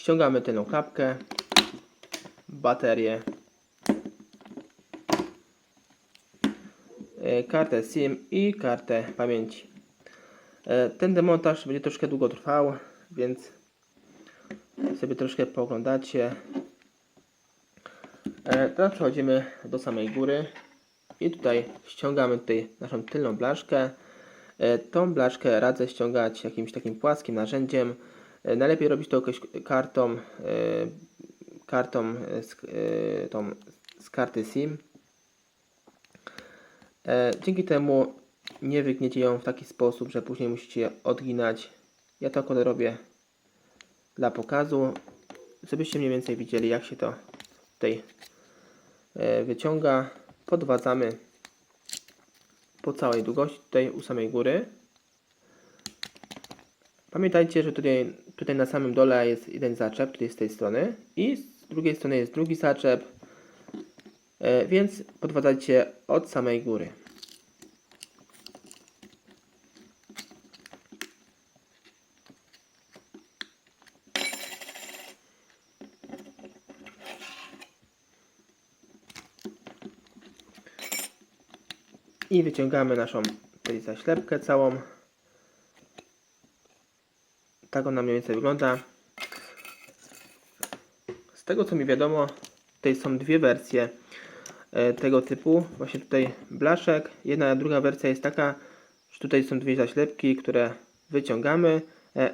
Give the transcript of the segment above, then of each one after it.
ściągamy tylną klapkę, baterię, kartę SIM i kartę pamięci. Ten demontaż będzie troszkę długo trwał, więc sobie troszkę pooglądacie. Teraz przechodzimy do samej góry i tutaj ściągamy naszą tylną blaszkę. Tą blaszkę radzę ściągać jakimś takim płaskim narzędziem. Najlepiej robić to jakąś kartą z karty SIM. Dzięki temu nie wygniecie ją w taki sposób, że później musicie odginać. Ja to akurat robię dla pokazu, żebyście mniej więcej widzieli, jak się to tutaj wyciąga. Podwadzamy po całej długości, tutaj u samej góry. Pamiętajcie, że tutaj na samym dole jest jeden zaczep, tutaj z tej strony, i z drugiej strony jest drugi zaczep, więc podwadzajcie od samej góry. I wyciągamy naszą tutaj zaślepkę całą. Tak ona mniej więcej wygląda. Z tego co mi wiadomo, tutaj są dwie wersje tego typu. Właśnie tutaj blaszek. Jedna a druga wersja jest taka, że tutaj są dwie zaślepki, które wyciągamy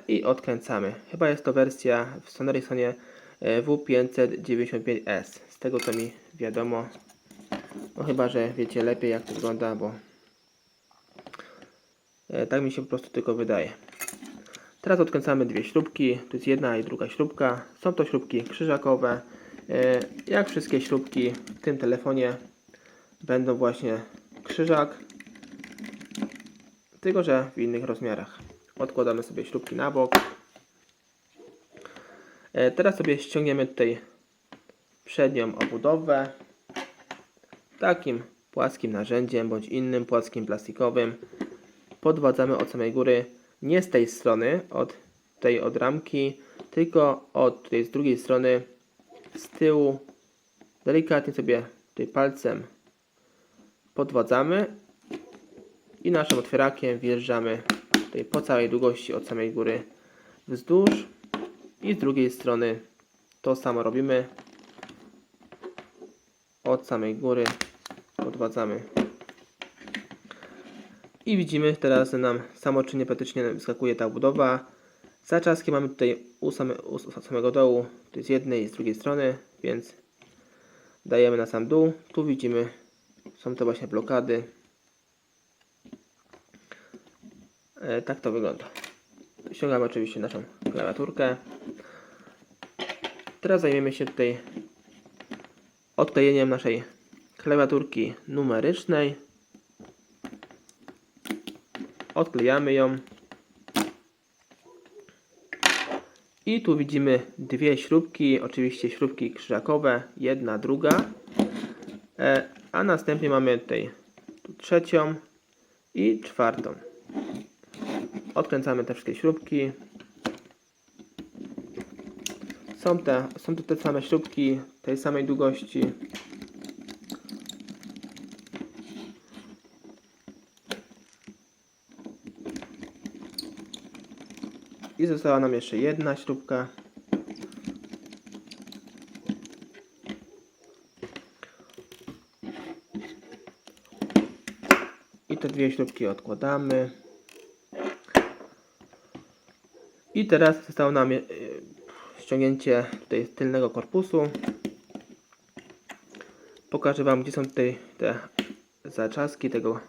i odkręcamy. Chyba jest to wersja w Sonerisonie W595S. Z tego co mi wiadomo. No chyba, że wiecie lepiej, jak to wygląda, bo tak mi się po prostu tylko wydaje. Teraz odkręcamy dwie śrubki. Tu jest jedna i druga śrubka. Są to śrubki krzyżakowe. Jak wszystkie śrubki w tym telefonie będą właśnie krzyżak, tylko że w innych rozmiarach. Odkładamy sobie śrubki na bok. Teraz sobie ściągniemy tutaj przednią obudowę takim płaskim narzędziem bądź innym płaskim plastikowym. Podwadzamy od samej góry, nie z tej strony, od ramki, tylko tutaj z drugiej strony, z tyłu. Delikatnie sobie tutaj palcem podwadzamy i naszym otwierakiem wjeżdżamy tutaj po całej długości od samej góry wzdłuż, i z drugiej strony to samo robimy. Od samej góry podwadzamy. I widzimy teraz, że nam samoczynnie praktycznie wyskakuje ta budowa. Zaczaski mamy tutaj u samego dołu, to z jednej i z drugiej strony, więc dajemy na sam dół. Tu widzimy, są to właśnie blokady. Tak to wygląda. Ściągamy oczywiście naszą klawiaturkę. Teraz zajmiemy się tutaj odklejeniem naszej klawiaturki numerycznej. Odklejamy ją. I tu widzimy dwie śrubki, oczywiście śrubki krzyżakowe, jedna, druga. A następnie mamy tutaj trzecią i czwartą. Odkręcamy te wszystkie śrubki. Są to te same śrubki, tej samej długości. I została nam jeszcze jedna śrubka. I te dwie śrubki odkładamy. I teraz zostało nam ściągnięcie tutaj tylnego korpusu. Pokażę Wam, gdzie są tutaj te zaczaski tego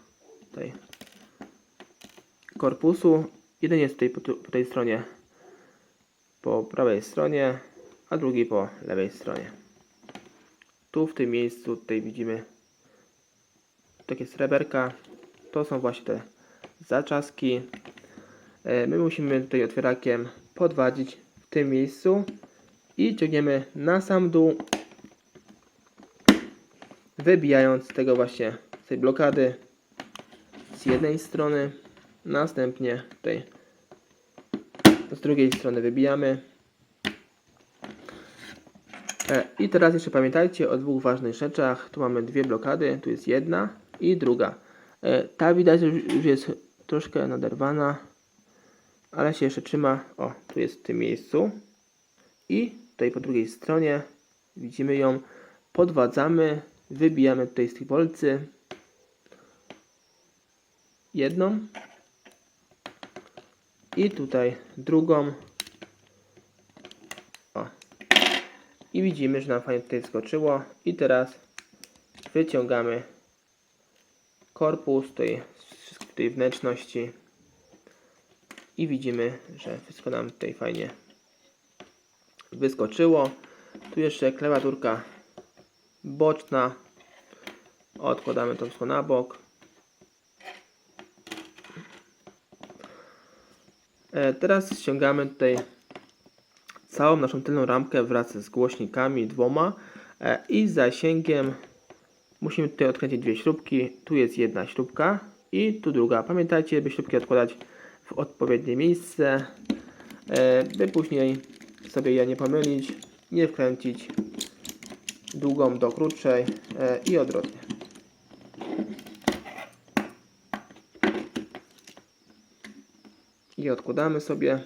tutaj korpusu. Jeden jest tutaj po tej stronie, po prawej stronie, a drugi po lewej stronie. Tu w tym miejscu tutaj widzimy takie sreberka. To są właśnie te zaczaski. My musimy tutaj otwierakiem podwadzić w tym miejscu i ciągniemy na sam dół, wybijając z tego właśnie tej blokady z jednej strony. Następnie tutaj z drugiej strony wybijamy I teraz jeszcze pamiętajcie o dwóch ważnych rzeczach. Tu mamy dwie blokady, tu jest jedna i druga. Ta widać, że już jest troszkę naderwana, ale się jeszcze trzyma. O, tu jest w tym miejscu. I tutaj po drugiej stronie widzimy ją. Podwadzamy, wybijamy tutaj z tych bolcy jedną i tutaj drugą. O. I widzimy, że nam fajnie tutaj skoczyło. I teraz wyciągamy korpus tej wnętrzności i widzimy, że wszystko nam tutaj fajnie wyskoczyło. Tu jeszcze klawiaturka boczna. Odkładamy to wszystko na bok. Teraz ściągamy tutaj całą naszą tylną ramkę wraz z głośnikami dwoma i z zasięgiem. Musimy tutaj odkręcić dwie śrubki. Tu jest jedna śrubka i tu druga. Pamiętajcie, by śrubki odkładać w odpowiednie miejsce, by później sobie je nie pomylić, nie wkręcić długą do krótszej i odwrotnie. I odkładamy sobie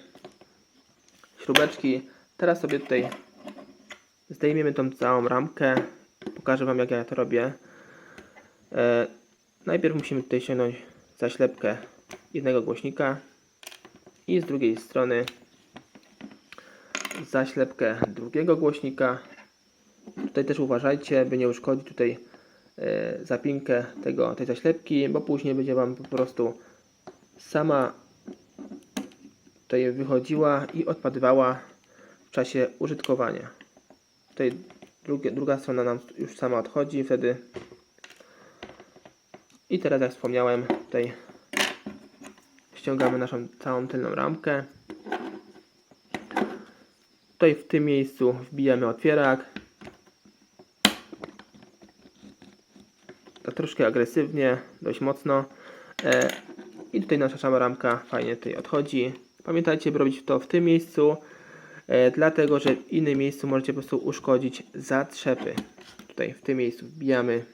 śrubeczki. Teraz sobie tutaj zdejmiemy tą całą ramkę. Pokażę Wam, jak ja to robię. Najpierw musimy tutaj ściągnąć zaślepkę jednego głośnika i z drugiej strony zaślepkę drugiego głośnika. Tutaj też uważajcie, by nie uszkodzić tutaj zapinkę tej zaślepki, bo później będzie Wam po prostu sama tutaj wychodziła i odpadywała w czasie użytkowania. Tutaj druga strona nam już sama odchodzi wtedy. I teraz, jak wspomniałem, tutaj ściągamy naszą całą tylną ramkę. Tutaj w tym miejscu wbijamy otwierak. Tak troszkę agresywnie, dość mocno. I tutaj nasza sama ramka fajnie tutaj odchodzi. Pamiętajcie, by robić to w tym miejscu, dlatego że w innym miejscu możecie po prostu uszkodzić zatrzepy. Tutaj w tym miejscu wbijamy.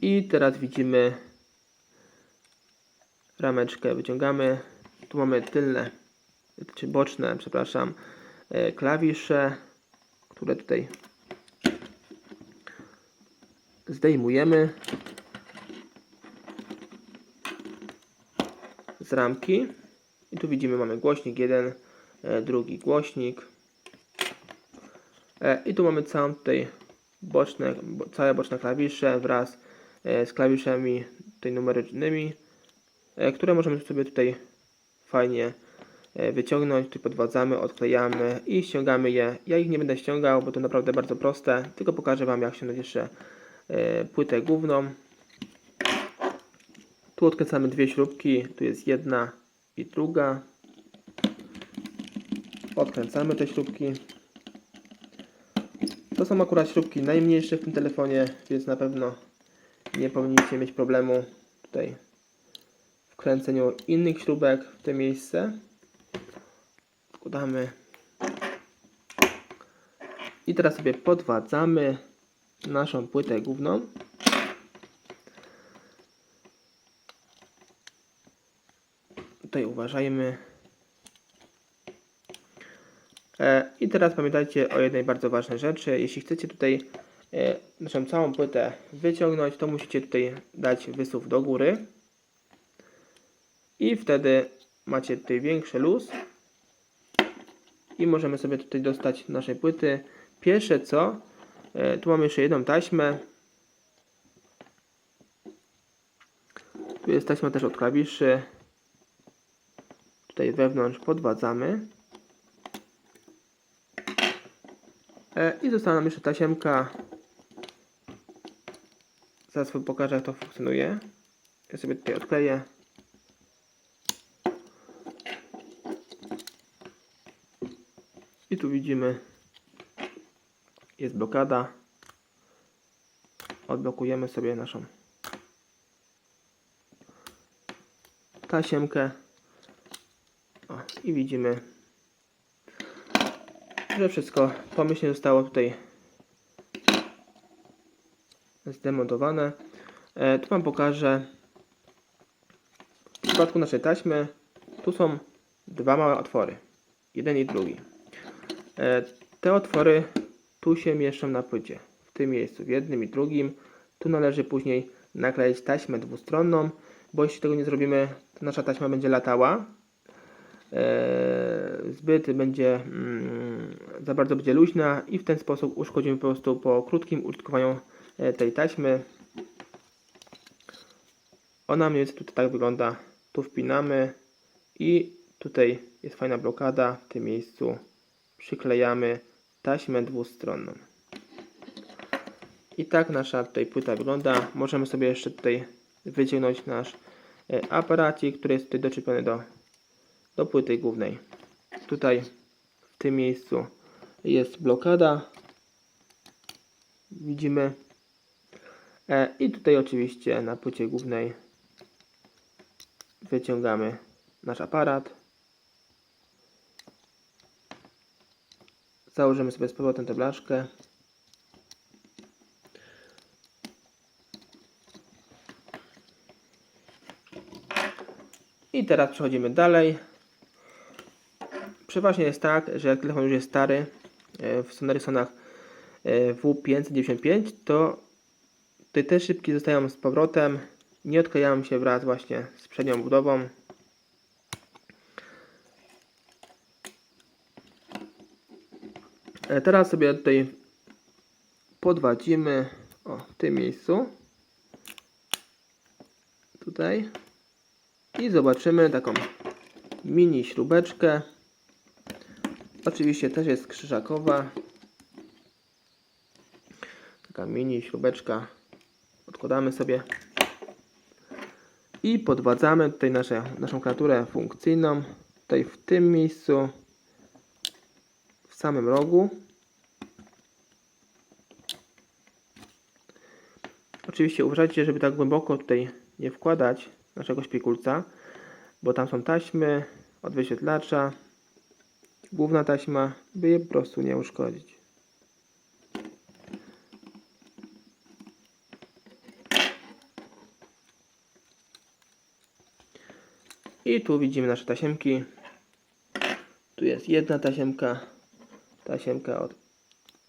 I teraz widzimy rameczkę, wyciągamy. Tu mamy tylne, czy boczne, przepraszam, klawisze, które tutaj zdejmujemy z ramki. I tu widzimy, mamy głośnik jeden, drugi głośnik. I tu mamy całe boczne klawisze wraz z klawiszami tutaj numerycznymi, które możemy sobie tutaj fajnie wyciągnąć. Tutaj podwadzamy, odklejamy i ściągamy je. Ja ich nie będę ściągał, bo to naprawdę bardzo proste, tylko pokażę Wam, jak ściągnąć jeszcze płytę główną. Tu odkręcamy dwie śrubki, tu jest jedna i druga. Odkręcamy te śrubki. To są akurat śrubki najmniejsze w tym telefonie, więc na pewno nie powinniście mieć problemu tutaj w kręceniu innych śrubek w to miejsce. Wkładamy. I teraz sobie podwadzamy naszą płytę główną. Tutaj uważajmy. I teraz pamiętajcie o jednej bardzo ważnej rzeczy. Jeśli chcecie tutaj naszą całą płytę wyciągnąć, to musicie tutaj dać wysuw do góry. I wtedy macie tutaj większy luz. I możemy sobie tutaj dostać naszej płyty. Pierwsze co, tu mamy jeszcze jedną taśmę. Tu jest taśma też od klawiszy. Tutaj wewnątrz podwadzamy. I została nam jeszcze tasiemka. Zaraz Wam pokażę, jak to funkcjonuje. Ja sobie tutaj odkleję. I tu widzimy, jest blokada. Odblokujemy sobie naszą tasiemkę. O, i widzimy, że wszystko pomyślnie zostało tutaj zdemontowane. Tu Wam pokażę. W przypadku naszej taśmy tu są dwa małe otwory. Jeden i drugi. Te otwory tu się mieszczą na płycie. W tym miejscu, w jednym i drugim. Tu należy później nakleić taśmę dwustronną, bo jeśli tego nie zrobimy, to nasza taśma będzie latała. Zbyt będzie za bardzo będzie luźna i w ten sposób uszkodzimy po prostu po krótkim użytkowaniu tej taśmy. Ona mniej więcej tutaj tak wygląda. Tu wpinamy i tutaj jest fajna blokada. W tym miejscu przyklejamy taśmę dwustronną. I tak nasza tutaj płyta wygląda. Możemy sobie jeszcze tutaj wyciągnąć nasz aparacik, który jest tutaj doczepiony do płyty głównej. Tutaj w tym miejscu jest blokada. Widzimy. I tutaj oczywiście na płycie głównej wyciągamy nasz aparat. Założymy sobie z powrotem tę blaszkę. I teraz przechodzimy dalej. Przeważnie jest tak, że jak telefon już jest stary, w Sonarysonach W595, to te szybki zostają z powrotem, nie odklejają się wraz właśnie z przednią budową. Teraz sobie tutaj podwadzimy w tym miejscu. Tutaj. I zobaczymy taką mini śrubeczkę. Oczywiście też jest krzyżakowa. Taka mini śrubeczka. Odkładamy sobie. I podwadzamy tutaj naszą klawiaturę funkcyjną. Tutaj w tym miejscu. W samym rogu. Oczywiście uważajcie, żeby tak głęboko tutaj nie wkładać naszego szpikulca, bo tam są taśmy od wyświetlacza, główna taśma, by je po prostu nie uszkodzić. I tu widzimy nasze tasiemki. Tu jest jedna taśmka od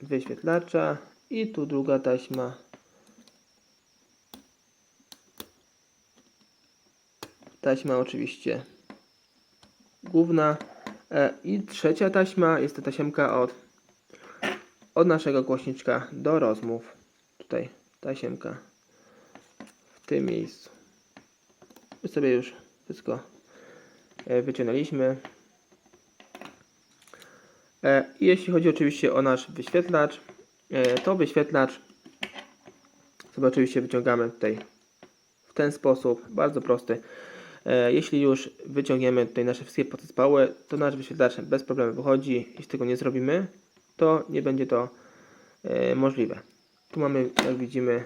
wyświetlacza i tu druga taśma. Taśma oczywiście główna. I trzecia taśma jest to tasiemka od naszego głośniczka do rozmów. Tutaj tasiemka w tym miejscu. My sobie już wszystko wyciągnęliśmy. Jeśli chodzi oczywiście o nasz wyświetlacz, to wyświetlacz sobie oczywiście wyciągamy tutaj w ten sposób, bardzo prosty. Jeśli już wyciągniemy tutaj nasze wszystkie podzespoły, to nasz wyświetlacz bez problemu wychodzi. Jeśli tego nie zrobimy, to nie będzie to możliwe. Tu mamy, jak widzimy,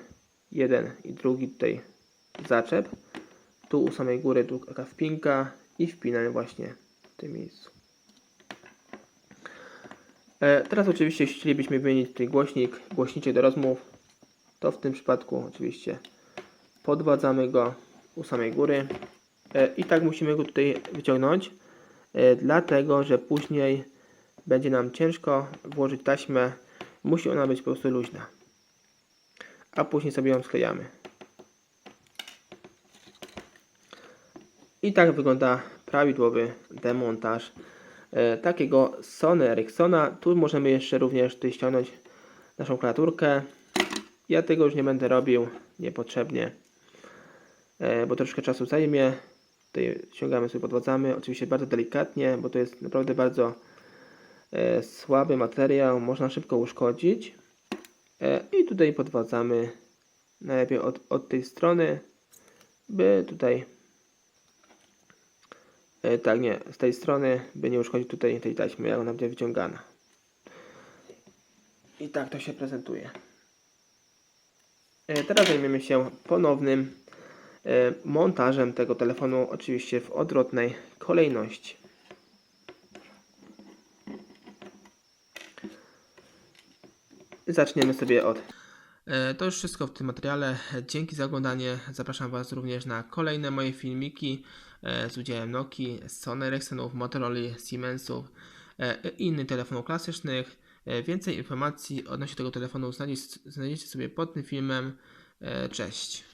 jeden i drugi tutaj zaczep. Tu u samej góry tu taka wpinka i wpinamy właśnie w tym miejscu. Teraz oczywiście, jeśli chcielibyśmy wymienić tutaj głośniczek do rozmów, to w tym przypadku oczywiście podwadzamy go u samej góry. I tak musimy go tutaj wyciągnąć, dlatego że później będzie nam ciężko włożyć taśmę. Musi ona być po prostu luźna. A później sobie ją sklejamy. I tak wygląda prawidłowy demontaż takiego Sony Ericssona. Tu możemy jeszcze również tutaj ściągnąć naszą klawiaturkę. Ja tego już nie będę robił niepotrzebnie, bo troszkę czasu zajmie. Tutaj ściągamy sobie, podwadzamy, oczywiście bardzo delikatnie, bo to jest naprawdę bardzo słaby materiał, można szybko uszkodzić. I tutaj podwadzamy najlepiej od tej strony, by tutaj tak nie, z tej strony, by nie uszkodzić tutaj tej taśmy, jak ona będzie wyciągana. I tak to się prezentuje. Teraz zajmiemy się ponownym montażem tego telefonu, oczywiście w odwrotnej kolejności. Zaczniemy sobie od... To już wszystko w tym materiale. Dzięki za oglądanie. Zapraszam Was również na kolejne moje filmiki z udziałem Nokii, Sony Ericssonów, Motorola, Siemensów i innych telefonów klasycznych. Więcej informacji odnośnie tego telefonu znajdziecie sobie pod tym filmem. Cześć.